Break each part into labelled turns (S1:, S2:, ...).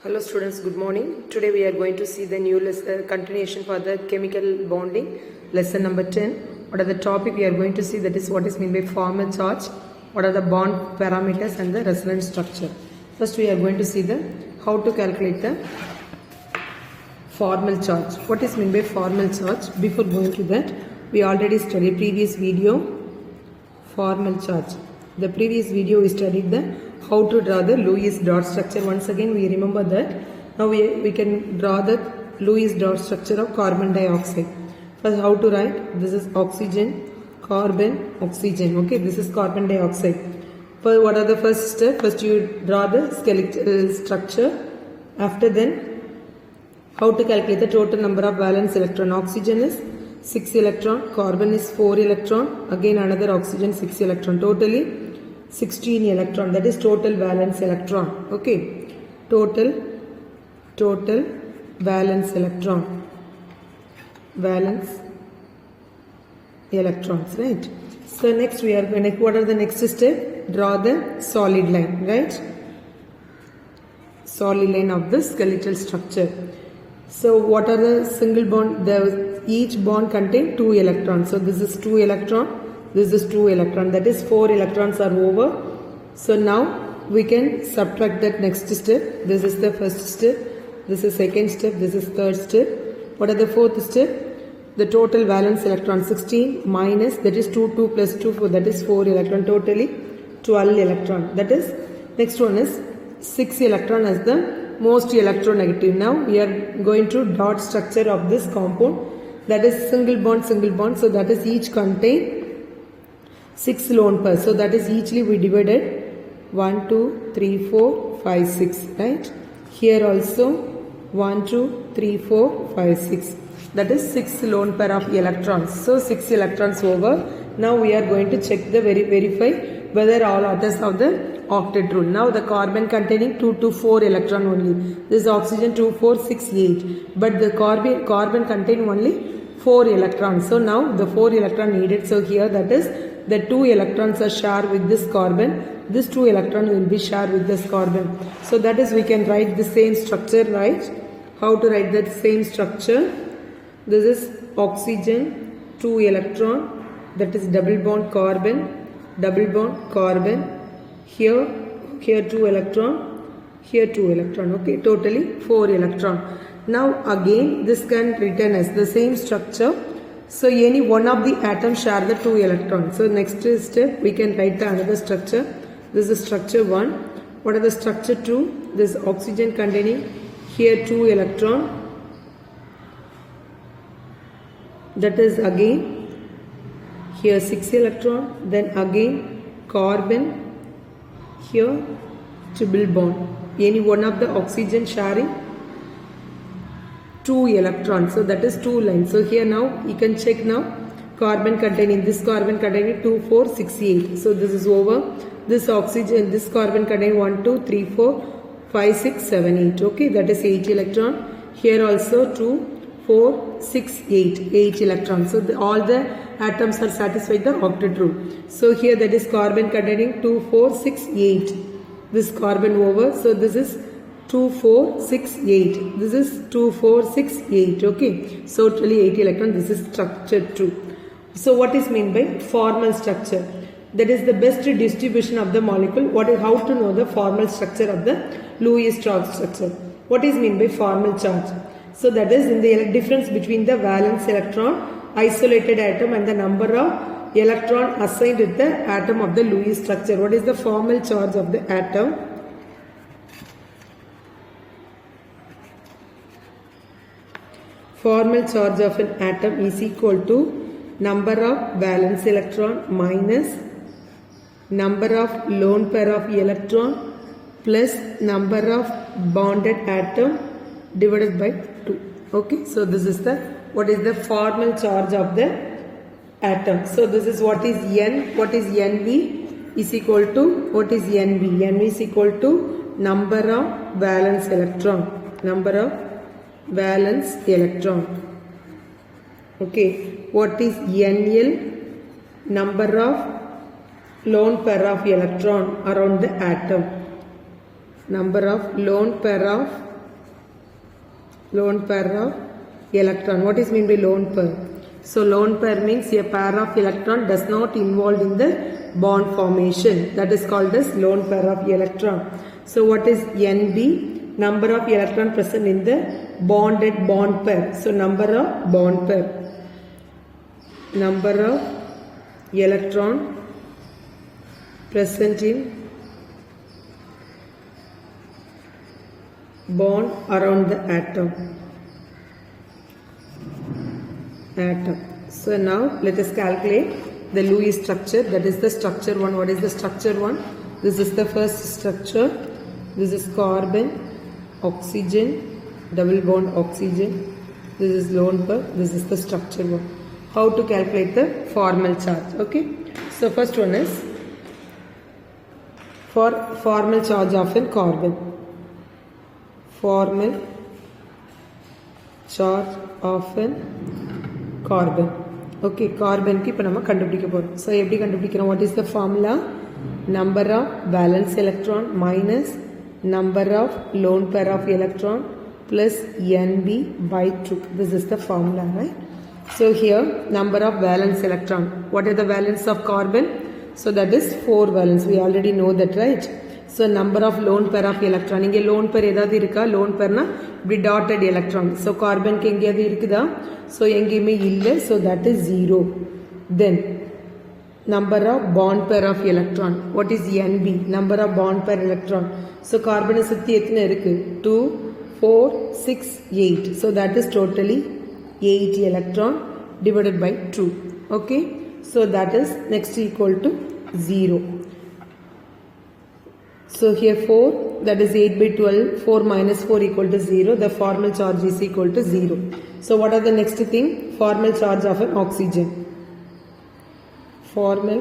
S1: Hello students, good morning. Today we are going to see the new continuation for the chemical bonding, lesson number 10. What are the topic we are going to see, that is what is meant by formal charge, what are the bond parameters and the resonance structure. First we are going to see the how to calculate the formal charge. What is meant by formal charge? Before going to that, we already studied previous video formal charge. The previous video we studied the how to draw the Lewis dot structure. Once again we remember that. Now we can draw the Lewis dot structure of carbon dioxide. First how to write? This is oxygen, carbon, oxygen. Okay, this is carbon dioxide. First, what are the first step? First you draw the skeletal structure. After then, how to calculate the total number of valence electron? Oxygen is 6 electron, carbon is 4 electron, again another oxygen 6 electron, totally 16 electron, that is total valence electron. Okay, total valence electron, valence electrons, right? So next we are going to, what are the next step? Draw the solid line, right? Solid line of the skeletal structure. So what are the single bond? Each bond contains 2 electrons. So this is 2 electron. This is 2 electron. That is 4 electrons are over. So now we can subtract that next step. This is the first step. This is second step. This is third step. What are the fourth step? The total valence electron 16 minus, that is 2 plus 2 4, that is 4 electron, totally 12 electron. That is next one is 6 electron as the most electronegative. Now we are going to dot structure of this compound, that is single bond, so that is each contain 6 lone pairs. So that is eachly we divided 1 2 3 4 5 6, right? Here also 1 2 3 4 5 6, that is 6 lone pair of electrons. So 6 electrons over. Now we are going to check the verify whether all others have the octet rule. Now the carbon containing 2 to 4 electron only. This is oxygen 2 4 6 8, but the carbon contain only 4 electrons. So now the 4 electron needed. So here that is the 2 electrons are shared with this carbon. This 2 electron will be shared with this carbon. So that is we can write the same structure, right? How to write that same structure? This is oxygen 2 electron, that is double bond carbon. Here 2 electron, here 2 electron. Okay, totally 4 electron. Now again this can return as the same structure. So any one of the atoms share the 2 electrons. So next step we can write the another structure. This is structure 1. What are the structure 2? This oxygen containing here 2 electron. That is again here 6 electron. Then again carbon, here triple bond. Any one of the oxygen sharing 2 electrons. So that is 2 lines. So here now you can check now carbon containing 2 4 6 8. So this is over. This oxygen, this carbon containing 1 2 3 4 5 6 7 8. Okay, that is 8 electron. Here also 2 4 6 8 electrons. So all the atoms are satisfied the octet rule. So here that is carbon containing 2 4 6 8. This carbon over. So this is 2 4 6 8. This is 2 4 6 8. Okay, so totally 8 electrons. This is structure 2. So what is meant by formal structure? That is the best distribution of the molecule. What is, how to know the formal structure of the Lewis charge structure? What is meant by formal charge? So that is in the difference between the valence electron, isolated atom, and the number of electron assigned with the atom of the Lewis structure. What is the formal charge of the atom? Formal charge of an atom is equal to number of valence electron minus number of lone pair of electron plus number of bonded atom divided by 2. Okay, so this is the what is the formal charge of the atom. So this is what is N, what is NV is equal to what is NV. NV is equal to number of valence electron. Okay, what is NL? Number of lone pair of electron around the atom. number of lone pair of electron. What is mean by lone pair? So lone pair means a pair of electron does not involved in the bond formation. That is called as lone pair of electron. So what is NB? Number of electron present in the bonded bond pair. So number of bond pair. Number of electron present in bond around the atom. So now let us calculate the Lewis structure. That is the structure 1. What is the structure 1? This is the first structure. This is carbon, oxygen, double bond oxygen. This is lone pair. This is the structure 1. How to calculate the formal charge? Okay. So first one is for formal charge of a carbon. Formal charge of a carbon. Okay, carbon ki ipo nama kandupidikka porom. So eppadi kandupidikrom? What is the formula? Number of valence electron minus number of lone pair of electron plus Nb by 2. This is the formula, right? So here number of valence electron. What are the valence of carbon? So that is 4 valence. We already know that, right? So number of lone pair of electron. Inge lone pair edavadhu iruka? Lone pair na இப்படி dotted electron. So carbon க்கு எங்கேயாவது இருக்குதா? So எங்கேயுமே இல்லை. So that is 0. Then number of bond pair of electron. What is Nb? Number of bond pair electron. So carbon சுத்தி எத்தனை இருக்கு? 2, 4, 6, 8. So that is totally 8 electron divided by 2. Okay. So that is next equal to 0. So here 4, that is 8 by 12, 4 minus 4 equal to 0. The formal charge is equal to 0. So what are the next thing? Formal charge of an oxygen. Formal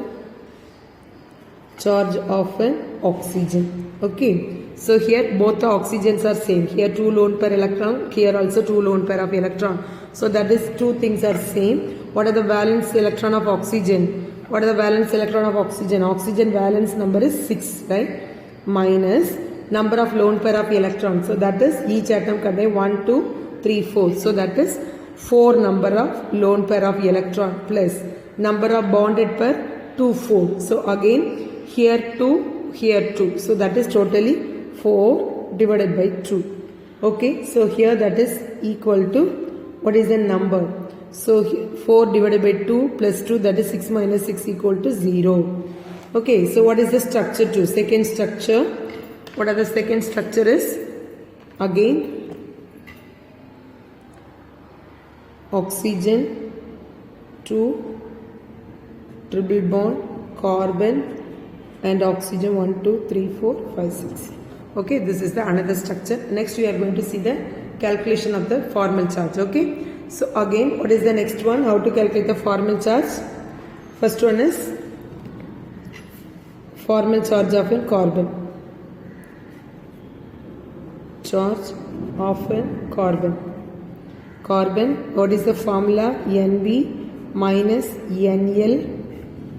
S1: charge of an oxygen. Okay. So here both the oxygens are same. Here 2 lone pair electron, here also 2 lone pair of electron. So that is 2 things are same. What are the valence electron of oxygen? What are the valence electron of oxygen? Oxygen valence number is 6, right? Minus number of lone pair of electrons. So that is each atom contain 1, 2, 3, 4. So that is 4 number of lone pair of electron plus number of bonded pair 2, 4. So again here 2, here 2. So that is totally 4 divided by 2. Okay. So here that is equal to, what is the number? So 4 divided by 2 plus 2, that is 6 minus 6 equal to 0. Okay, so what is the structure 2? Second structure. What are the second structure is? Again, oxygen, 2, triple bond, carbon, and oxygen 1, 2, 3, 4, 5, 6. Okay, this is the another structure. Next we are going to see the calculation of the formal charge. Okay, so again, what is the next one? How to calculate the formal charge? First one is formal charge of a carbon. Charge of a carbon. Carbon, what is the formula? Nb minus Nl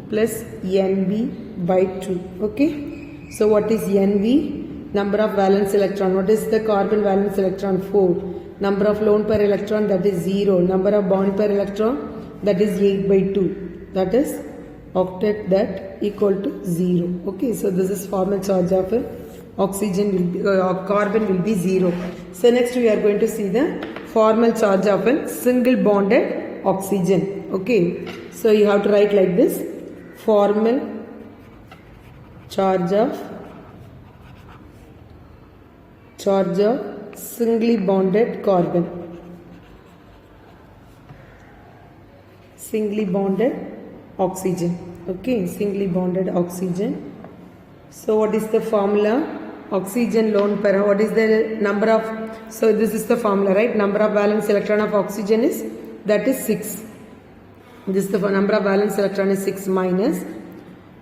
S1: plus Nb by 2. Okay. So what is Nb? Number of valence electron. What is the carbon valence electron? 4. Number of lone pair electron, that is 0. Number of bond pair electron, that is 8 by 2. That is octet, that equal to 0. Okay, so this is formal charge of oxygen will be, carbon will be 0. So next we are going to see the formal charge of a single bonded oxygen. Okay, so you have to write like this: formal charge of singly bonded carbon. Singly bonded oxygen. Okay, singly bonded oxygen. So what is the formula? Oxygen lone pair. What is the number of? So this is the formula, right? Number of valence electron of oxygen is, that is 6. This is the number of valence electron is 6 minus,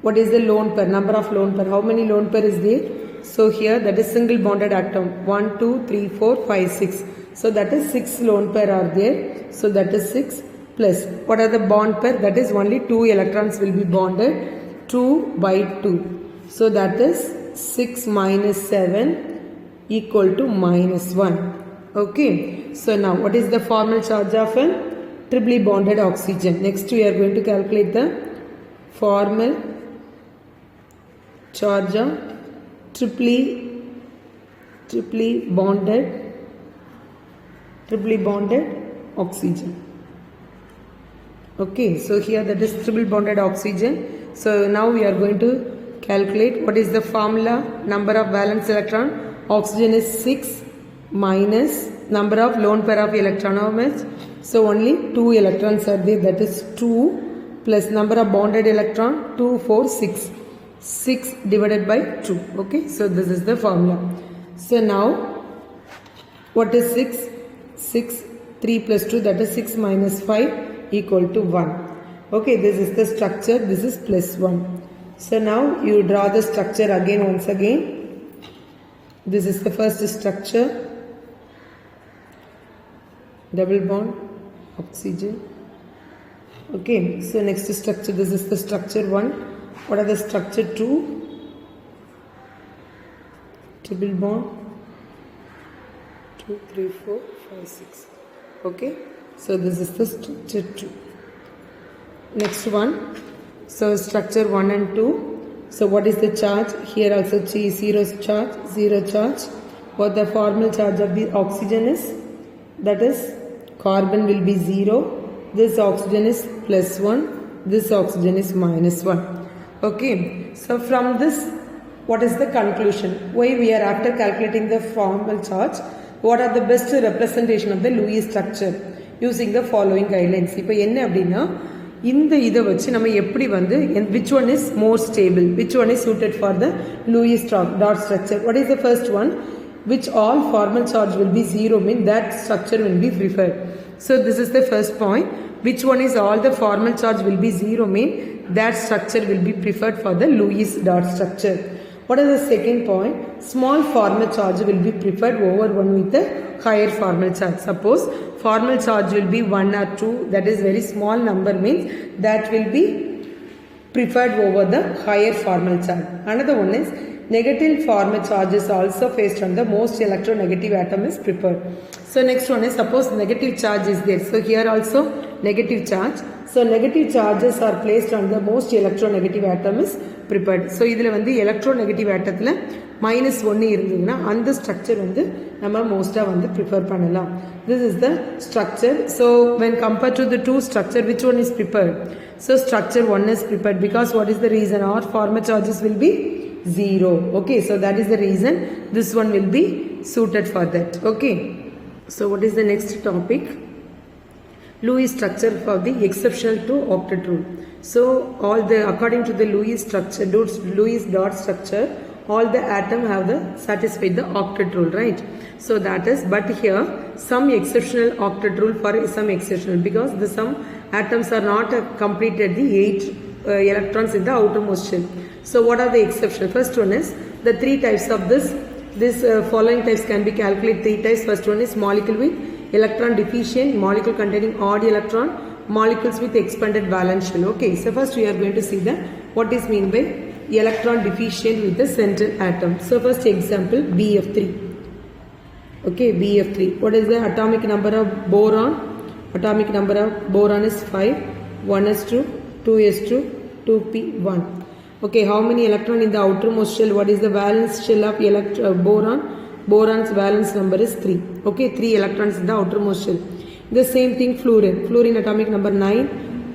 S1: what is the lone pair? Number of lone pair. How many lone pair is there? So here that is single bonded atom. 1, 2, 3, 4, 5, 6. So that is 6 lone pair are there. So that is 6 plus, what are the bond pair? That is only 2 electrons will be bonded. 2 by 2. So that is 6 minus 7. equal to -1. Okay, so now what is the formal charge of a triply bonded oxygen? Next we are going to calculate the formal charge of triply bonded oxygen. Okay, so here that is triple bonded oxygen. So now we are going to calculate what is the formula. Number of valence electron, oxygen is 6 minus number of lone pair of electron, how much? So only 2 electrons are there, that is 2 plus number of bonded electron 2, 4, 6. 6 divided by 2. Okay, so this is the formula. So now what is 6? 6, 3 plus 2, that is 6 minus 5 equal to 1. Okay, this is the structure, this is plus 1. So now you draw the structure again once again. This is the first structure, double bond oxygen. Okay, so next structure, this is the structure 1. What are the structure 2? Triple bond 2, 3, 4, 5, 6. Okay, so this is the structure 2. Next one, so structure 1 and 2. So what is the charge? Here also zero charge. What the formal charge of the oxygen is? That is carbon will be 0. This oxygen is plus 1. This oxygen is minus 1. Okay, so from this, what is the conclusion? Why we are after calculating the formal charge? What are the best representation of the Lewis structure using the following guidelines? இப்போ என்ன அப்படின்னா இந்த இதை வச்சு நம்ம எப்படி வந்து which one is more stable, which one is suited for the Lewis dot structure? What is the first one? Which all formal charge will be 0 mean that structure will be preferred. So this is the first point. Which one is all the formal charge will be 0 mean that structure will be preferred for the Lewis dot structure. What is the second point? Small formal charge will be preferred over one with the higher formal charge. Suppose formal charge will be 1 or 2, that is very small number means that will be preferred over the higher formal charge. Another one is negative formal charge is also faced on the most electronegative atom is preferred. So next one is suppose negative charge is there. So here also negative charge. So negative charges are placed on the most electronegative atom is prepared. So இதில் வந்து electronegative atomல -1 இருந்ததுன்னா அந்த structure வந்து நம்ம மோஸ்ட்டாக வந்து prefer பண்ணலாம். This is the structure. So when compared to the two structure, which one is prepared? So structure 1 is prepared because what is the reason? Our formal charges will be 0. Okay, so that is the reason this one will be suited for that. Okay, so what is the next topic? Lewis structure for the exceptional to octet rule. So all the according to the Lewis structure, Lewis dot structure, all the atom have the satisfied the octet rule, right? So that is, but here some exceptional octet rule for some exceptional because the some atoms are not completed the 8 electrons in the outermost shell. So what are the exceptions? First one is the 3 types of this following types can be calculated 3 types. First one is molecule with electron deficient, molecule containing odd electron, molecules with expanded valence shell. Okay, so first we are going to see the what is mean by electron deficient with the central atom. So first example BF3. Okay, BF3. What is the atomic number of boron? Atomic number of boron is 5, 1s2, 2s2, 2p1. Okay, how many electron in the outermost shell? What is the valence shell of boron? Boron's valence number is 3. Okay, 3 electrons in the outermost shell. The same thing fluorine. Fluorine atomic number 9,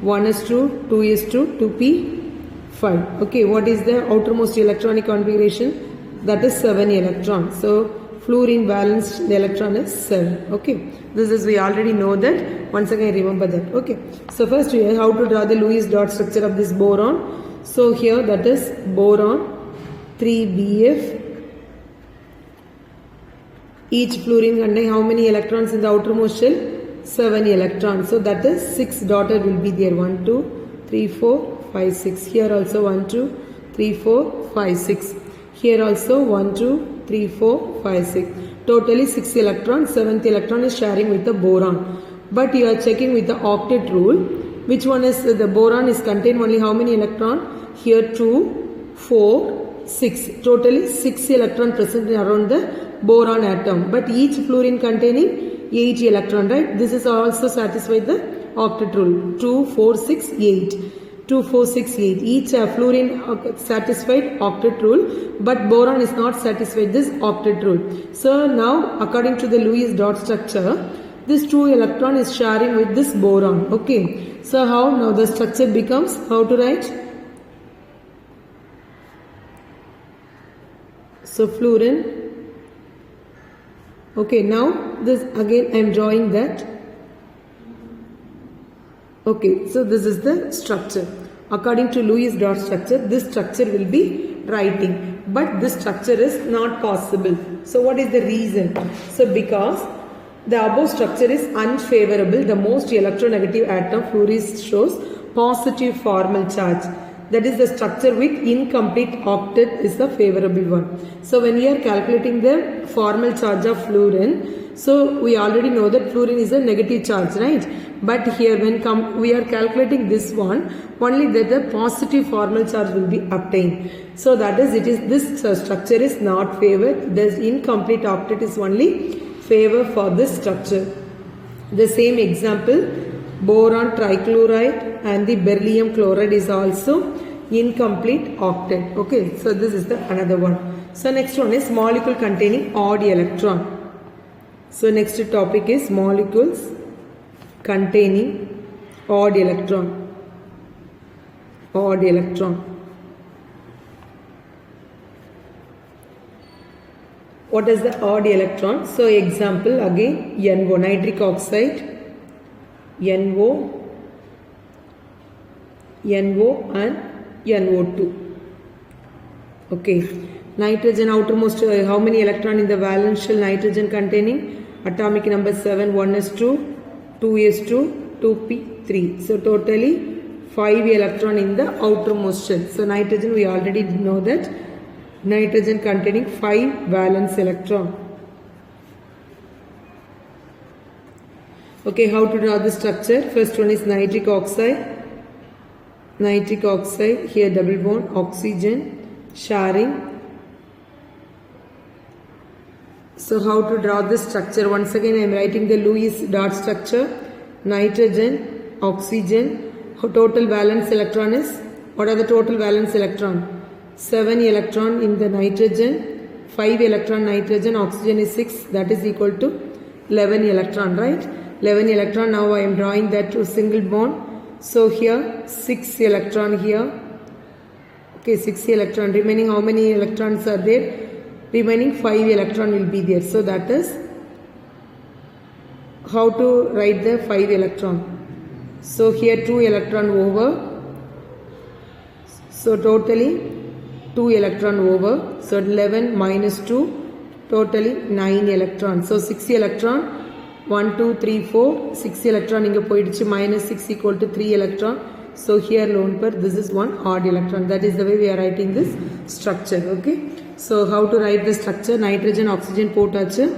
S1: 1s2, 2s2, 2p5. Okay, what is the outermost electronic configuration? That is 7 electrons. So fluorine valence electron is 7. Okay, this is we already know that. Once again remember that. Okay, so first we have how to draw the Lewis dot structure of this boron. So here that is boron 3Bf. Each fluorine contain how many electrons in the outermost shell? 7 electrons. So that is 6 dotted will be there. 1, 2, 3, 4, 5, 6. Here also 1, 2, 3, 4, 5, 6. Here also 1, 2, 3, 4, 5, 6. Totally 6 electrons. 7th electron is sharing with the boron. But you are checking with the octet rule. Which one is the boron is contain only how many electron? Here 2, 4, 6. Totally 6 electron present around the boron atom. But each fluorine containing 8 electron, right? This is also satisfied the octet rule. 2, 4, 6, 8. 2, 4, 6, 8. Each fluorine satisfied octet rule, but boron is not satisfied this octet rule. So now according to the Lewis dot structure, this 2 electron is sharing with this boron. Okay. So how now the structure becomes, how to write? So fluorine. Okay, now this again I am drawing that. Okay, so this is the structure. According to Lewis dot structure, this structure will be writing, but this structure is not possible. So what is the reason? So because the above structure is unfavorable, the most electronegative atom fluorine shows positive formal charge. That is the structure with incomplete octet is the favorable one. So when we are calculating the formal charge of fluorine, so we already know that fluorine is a negative charge, right? But here when we are calculating this one, only that the positive formal charge will be obtained. So that is, this structure is not favored. The incomplete octet is only favor for this structure. The same example, boron trichloride and the beryllium chloride is also incomplete octet. Okay, so this is the another one. So next one is molecule containing odd electron. So next topic is molecules containing odd electron. Odd electron. What is the odd electron? So example again, NO, nitric oxide, NO and NO2. Okay. Nitrogen outermost, how many electron in the valence shell nitrogen containing? Atomic number 7, 1s2, 2s2, 2p3. So totally 5 electron in the outermost shell. So nitrogen we already know that. Nitrogen containing 5 valence electron. Okay, how to draw the structure? First one is nitric oxide. Nitric oxide, here double bond, oxygen, sharing. So how to draw this structure? Once again I am writing the Lewis dot structure. Nitrogen, oxygen, total valence electron is, what are the total valence electron? 7 electron in the nitrogen, 5 electron nitrogen, oxygen is 6, that is equal to 11 electron, right? 11 electron, now I am drawing that to single bond. So here 6 electron here. Okay, 6 electron. Remaining how many electrons are there? Remaining 5 electron will be there. So that is how to write the 5 electron. So here 2 electron over. So totally 2 electron over. So 11 minus 2, totally 9 electrons. So 6 electron, 1, 2, 3, 4, 6 electron inga poiduchu, minus 6 equal to 3 electron. So here lone pair, this is one odd electron. That is the way we are writing this structure. Okay. So how to write the structure? Nitrogen, oxygen potachu,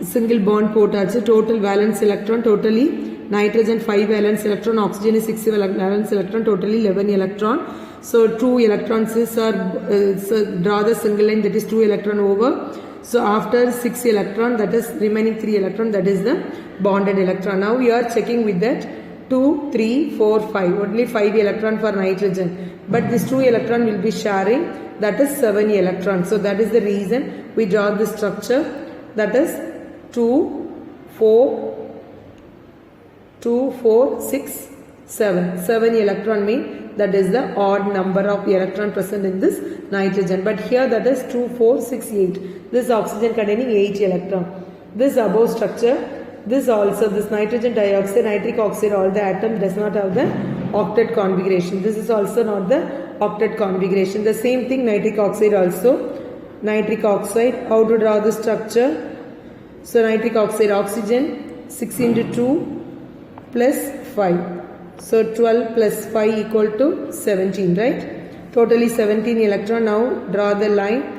S1: single bond potachu, total valence electron, totally nitrogen 5 valence electron, oxygen is 6 valence electron, totally 11 electron. So 2 electrons are, so draw the single line, that is 2 electron over. So after 6 electron, that is remaining 3 electron, that is the bonded electron. Now we are checking with that 2, 3, 4, 5, only 5 electron for nitrogen. But this 2 electron will be sharing, that is 7 electrons. So that is the reason we draw this structure, that is 2, 4, 6, 7. 7 electron mean that is the odd number of electron present in this nitrogen. But here that is 2, 4, 6, 8. This oxygen containing 8 electron. This above structure, this also, this nitrogen dioxide, nitric oxide, all the atom does not have the octet configuration. This is also not the octet configuration. The same thing nitric oxide also. Nitric oxide, how to draw the structure? So nitric oxide, oxygen 6 into 2 plus 5. So 12 plus 5 equal to 17, right? Totally 17 electron. Now draw the line.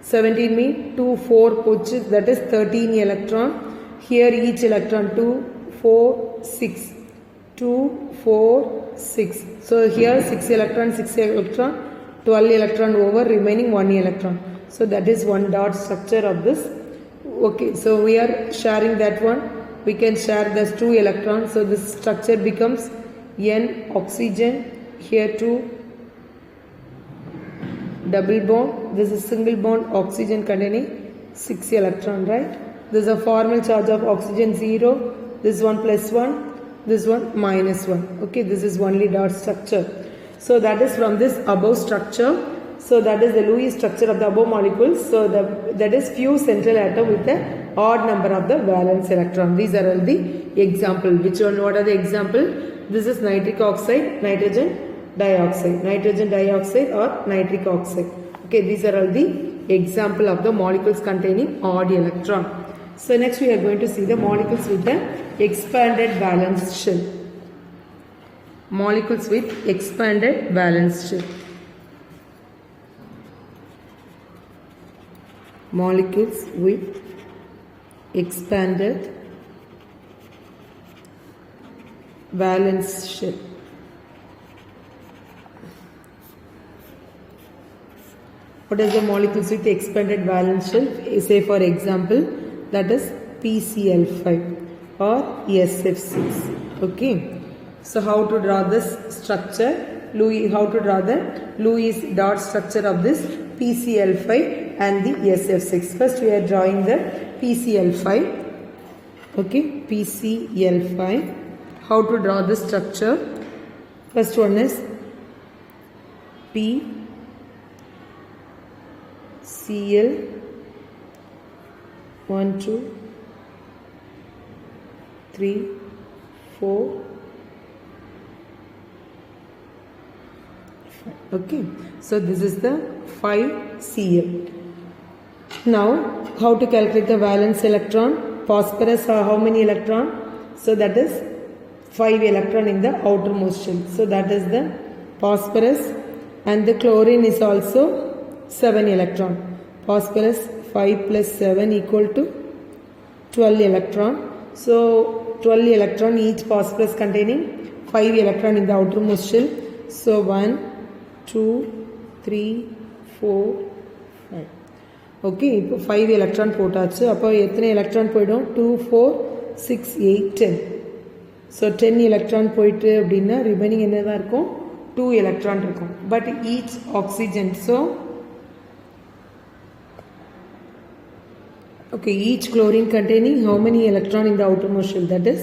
S1: 17 mean 2, 4 push, that is 13 electron. Here each electron 2, 4, 6. 2, 4, 6. So here 6 electron, 12 electron over, remaining 1 electron. So that is one dot structure of this Okay, so we are sharing that one. We can share those 2 electrons. So this structure becomes N oxygen. Here 2 double bond. This is single bond oxygen containing 6 electron, right? This is a formal charge of oxygen 0. This one plus 1. This one minus 1. Okay, this is only dot structure. So that is from this above structure. So that is the Lewis structure of the above molecules. So that is few central atom with the odd number of the valence electron. These are all the example. Which one? What are the example? This is nitric oxide, nitrogen dioxide or nitric oxide. Okay, these are all the example of the molecules containing odd electron. So next we are going to see the molecules with the expanded valence shell. Molecules with expanded valence shell. Molecules with expanded valence shell. What is the molecules with expanded valence shell? Say for example, that is PCl5 or SF6. Okay. So how to draw this structure? How to draw the Lewis dot structure of this PCl5 and the SF6. First we are drawing the PCl5. Okay, PCl5. How to draw the structure? First one is PCl 1 2 3 4 5. Okay, so this is the 5Cl. Now how to calculate the valence electron? Phosphorus how many electron? So that is 5 electron in the outermost shell. So that is the phosphorus, and the chlorine is also 7 electron. Phosphorus 5 plus 7 equal to 12 electron. So 12 electron each phosphorus containing 5 electron in the outermost shell. So 1 2 3 4 5. Okay, இப்போ 5 electron போட்டாச்சு. அப்போ எத்தனை electron போய்டும்? 2 4 6 8 10. So 10 electron போயிட்டு அப்படின்னா remaining என்னதான் இருக்கும்? 2 electron இருக்கும். But each oxygen, so okay, each chlorine containing how many electron in the outermost shell? That is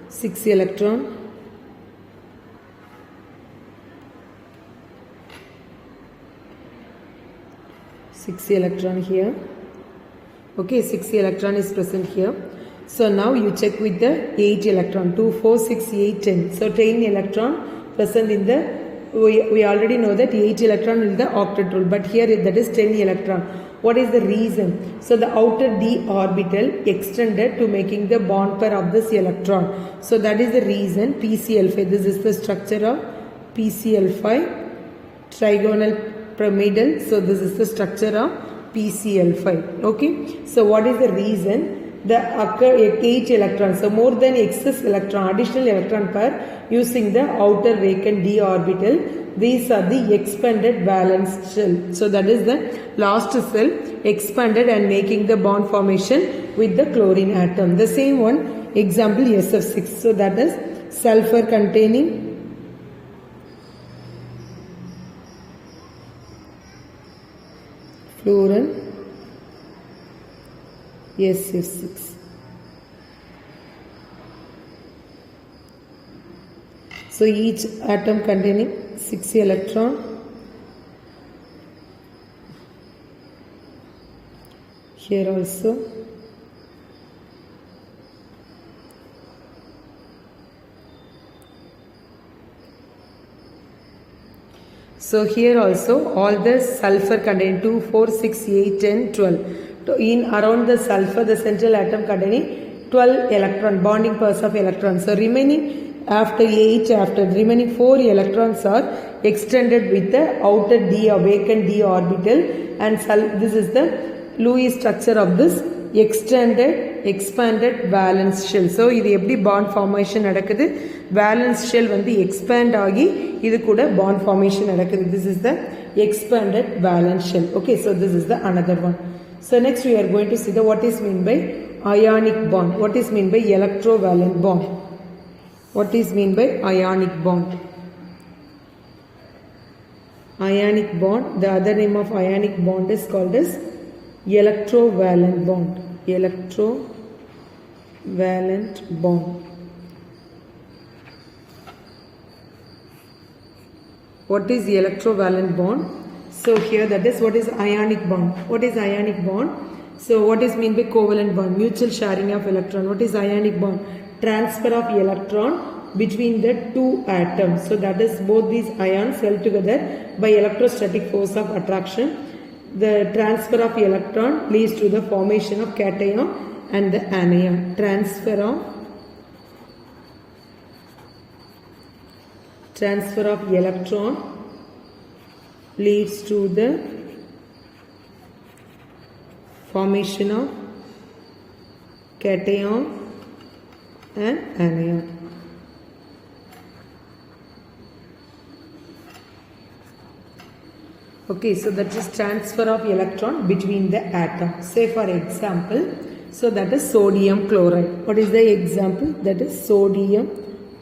S1: 6 electron. Here. Okay, 6 electron is present here. So now you check with the 8 electron. 2 4 6 8 10. So 10 electron present in the, we already know that 8 electron is the octet rule, but here that is 10 electron. What is the reason? So the outer d orbital extended to making the bond pair of this electron. So that is the reason PCl5. This is the structure of PCl5, trigonal pyramidal. So this is the structure of PCl5. Okay. So what is the reason? The occur 8 electrons, so more than excess electron, additional electron pair using the outer vacant d orbital. These are the expanded valence shell. So that is the last cell expanded and making the bond formation with the chlorine atom. The same one, example SF6. So that is sulfur containing fluorine SF6. So each atom containing 6 electron. Here also. So here also all the sulfur contain 2, 4, 6, 8, 10, 12. In around the sulfur, the central atom containing 12 electron, bonding pairs of electrons. So remaining after 8, after remaining 4 electrons are extended with the outer d or vacant d orbital, and this is the Lewis structure of this expanded valence shell. So இது எப்படி bond formation நடக்குது? Valence shell வந்து expand ஆகி இது கூட bond formation நடக்குது. This is the expanded valence shell. Okay, so this is the another one. So next we are going to see the what is meant by ionic bond. What is meant by electrovalent bond? What is meant by ionic bond? Ionic bond, the other name of ionic bond is called as electrovalent bond. Electrovalent bond. What is the electrovalent bond? So here that is what is ionic bond. What is ionic bond? So what is meant by covalent bond? Mutual sharing of electron. What is ionic bond? Transfer of electron between the two atoms. So that is both these ions held together by electrostatic force of attraction. The transfer of electron leads to the formation of cation and the anion. Transfer of electron leads to the formation of cation and anion. Okay, so that is transfer of electron between the atoms. Say for example, so that is sodium chloride. What is the example? That is sodium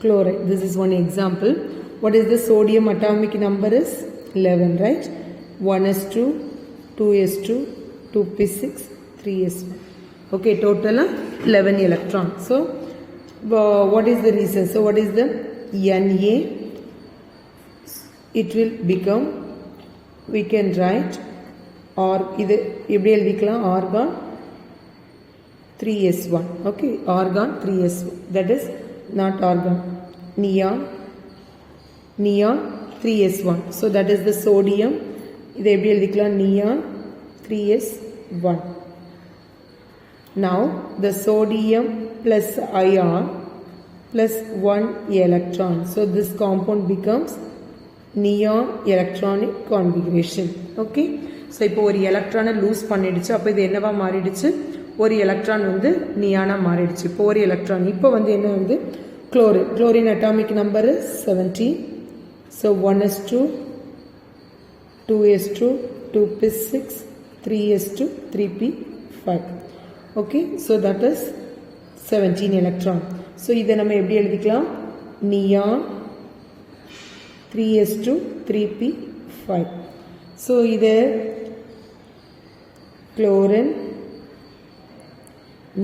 S1: chloride. This is one example. What is the sodium atomic number is 11, right? 1s2, 2s2, 2p6, 3s1. Okay, total 11 electrons. So what is the reason? So what is the Na? It will become, we can write, or இது எப்படி எழுதிக்கலாம், argon 3s1. Okay, argon 3s1. That is not argon, neon 3s1. So that is the sodium. இது எப்படி எழுதிக்கலாம், neon 3s1. Now the sodium plus ion plus 1 electron. So this compound becomes neon electronic configuration. Okay, so இப்போ ஒரு எலக்ட்ரானை loose பண்ணிடுச்சு. அப்போ இது என்னவா மாறிடுச்சு, ஒரு எலக்ட்ரான் வந்து நியானா மாறிடுச்சு. இப்போ ஒரு எலக்ட்ரான் இப்போ வந்து என்ன ஆகுது, chlorine atomic number is 17. So 1s2, 2s2, 2p6, 3s2, 3p5. Okay, so that is 17 electron. So இதை நம்ம எப்படி எழுதிக்கலாம், neon 3s2, 3p5. So இது chlorine,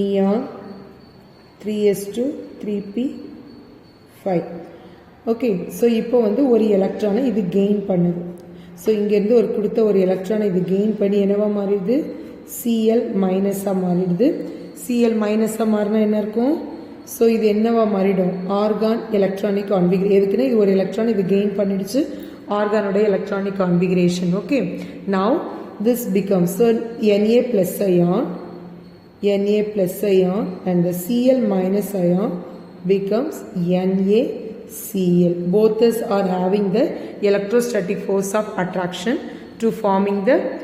S1: neon 3s2, 3p5. Okay, so இப்போ வந்து ஒரு எலக்ட்ரானை இது கெயின் பண்ணுது. ஸோ இங்கேருந்து ஒரு கொடுத்த ஒரு எலக்ட்ரானை இது கெயின் பண்ணி என்னவா மாறிடுது, Cl மைனஸாக மாறிடுது. Cl மைனஸாக மாறினா என்ன இருக்கும், ஸோ இது என்னவா மாறிடும், ஆர்கான் எலக்ட்ரானிக் கான்ஃபிகரேஷன். எதுக்குன்னா இது ஒரு எலக்ட்ரான் இது கெயின் பண்ணிடுச்சு, ஆர்கானுடைய electronic configuration. Okay, now this becomes, so Na plus ion and the Cl minus ion becomes NaCl. Both are having the electrostatic force of attraction to forming the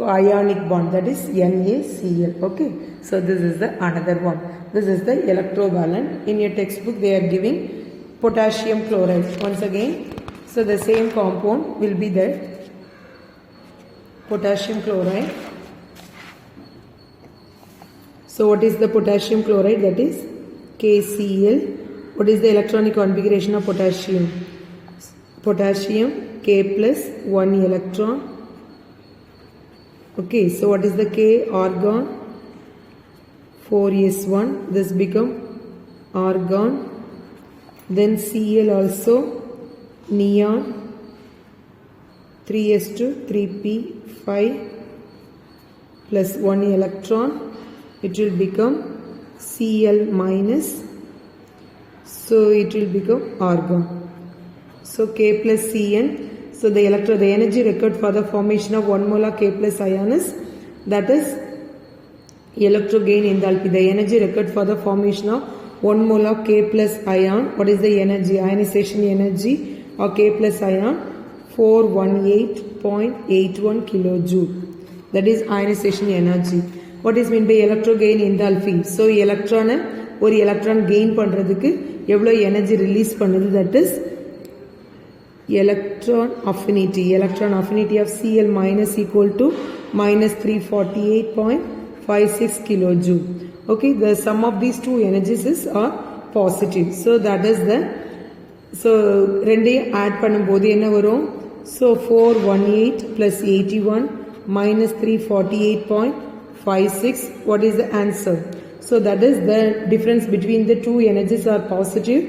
S1: ionic bond, that is NaCl. Okay, so this is the another one. This is the electrovalent. In your textbook they are giving potassium chloride. Once again, so the same compound will be there, potassium chloride. So what is the potassium chloride? That is KCl. What is the electronic configuration of potassium? Potassium K plus 1 electron. Okay, so what is the K? Argon 4s1. This become argon. Then Cl also neon 3s2, 3p5 plus 1 electron. It will become Cl minus. So it will become argon. So K plus Cn. So the energy required for the formation of 1 molar K plus ion is, that is electrogain enthalpy. The energy required for the formation of 1 molar K plus ion. What is the energy? Ionization energy of K plus ion 418.81 kilojoule. That is ionization energy. What is meant by electrogain enthalpy? So electron ஒரு electron gain பண்ணுறதுக்கு எவ்வளோ energy release பண்ணுது, that is electron affinity. Electron affinity of Cl minus equal to minus 348.56 kilojoule. Okay, the sum of these two energies are positive. So that is the, so ரெண்டையும் add பண்ணும்போது என்ன வரும்? So 418 plus 81 minus 348.56. What is the answer? So that is the difference between the two energies are positive.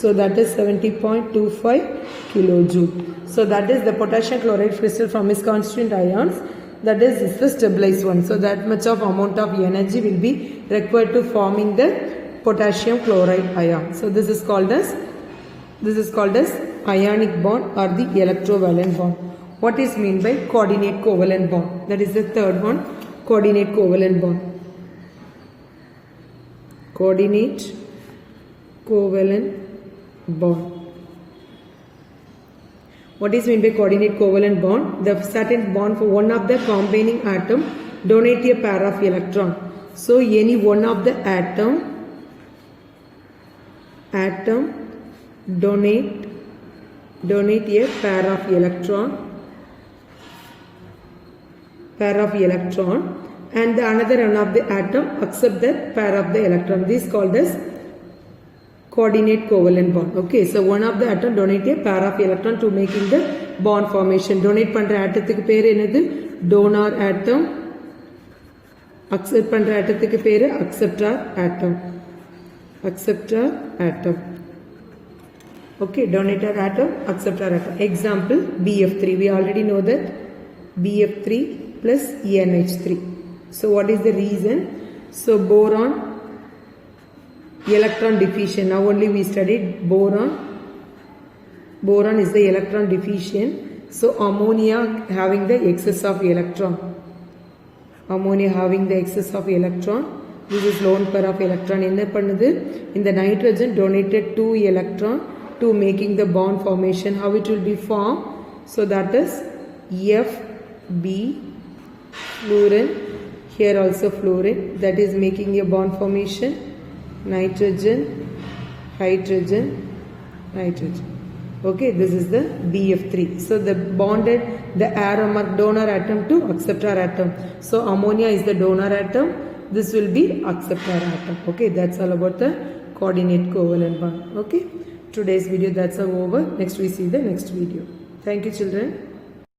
S1: So that is 70.25 kilojoule. So that is the potassium chloride crystal from its constituent ions. That is the stabilized one. So that much of amount of energy will be required to forming the potassium chloride ion. So this is called as ionic bond or the electrovalent bond. What is meant by coordinate covalent bond? That is the third one, coordinate covalent bond. Coordinate covalent bond. What is meant by coordinate covalent bond? The certain bond for one of the combining atom donate a pair of electron. So any one of the atom donate a pair of electron and the another one of the atom accept that pair of the electron. This is called as coordinate covalent bond. Okay, so one of the atom donate a pair of electron to making the bond formation. Donate பண்ற ஆட்டத்துக்கு பேர் என்னது? Donor atom. Accept பண்ற ஆட்டத்துக்கு பேர் acceptor atom. Okay, donator atom, acceptor atom. Example BF3. We already know that BF3 plus ENH3. So what is the reason? So boron electron deficient. Now only we studied boron. Boron is the electron deficient. So ammonia having the excess of electron. This is lone pair of electron. In the nitrogen donated 2 electron to making the bond formation. How it will be formed? So that is FB fluorine. Here also fluorine. That is making a bond formation. Nitrogen, hydrogen. Okay, this is the BF3. So the bonded the donor atom to acceptor atom. So ammonia is the donor atom. This will be acceptor atom. Okay, that's all about the coordinate covalent bond. Okay, today's video that's over. Next we see the next video. Thank you, children.